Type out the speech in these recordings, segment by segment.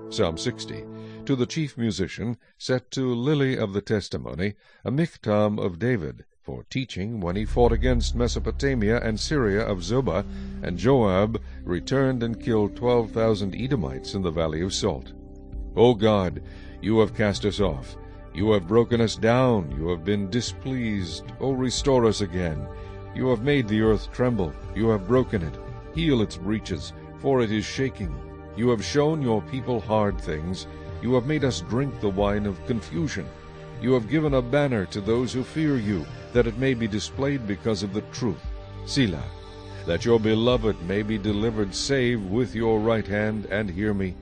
Psalm 60. To the chief musician, set to Lily of the Testimony, a miktam of David, for teaching when he fought against Mesopotamia and Syria of Zobah, and Joab returned and killed 12,000 Edomites in the valley of Salt. O God, you have cast us off. You have broken us down. You have been displeased. O restore us again. You have made the earth tremble. You have broken it. Heal its breaches, for it is shaking. You have shown your people hard things. You have made us drink the wine of confusion. You have given a banner to those who fear you, that it may be displayed because of the truth. Selah. That your beloved may be delivered. Save with your right hand, and hear me.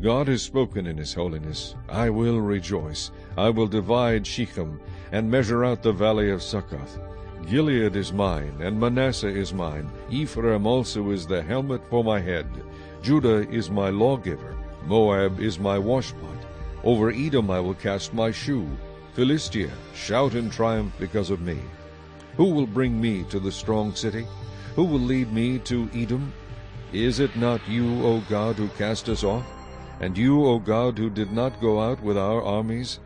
God has spoken in his holiness. I will rejoice. I will divide Shechem, and measure out the valley of Succoth. Gilead is mine, and Manasseh is mine. Ephraim also is the helmet for my head. Judah is my lawgiver. Moab is my washpot. Over Edom I will cast my shoe. Philistia, shout in triumph because of me. Who will bring me to the strong city? Who will lead me to Edom? Is it not you, O God, who cast us off? And you, O God, who did not go out with our armies?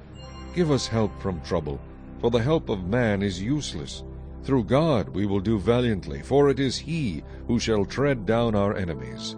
Give us help from trouble, for the help of man is useless. Through God we will do valiantly, for it is he who shall tread down our enemies.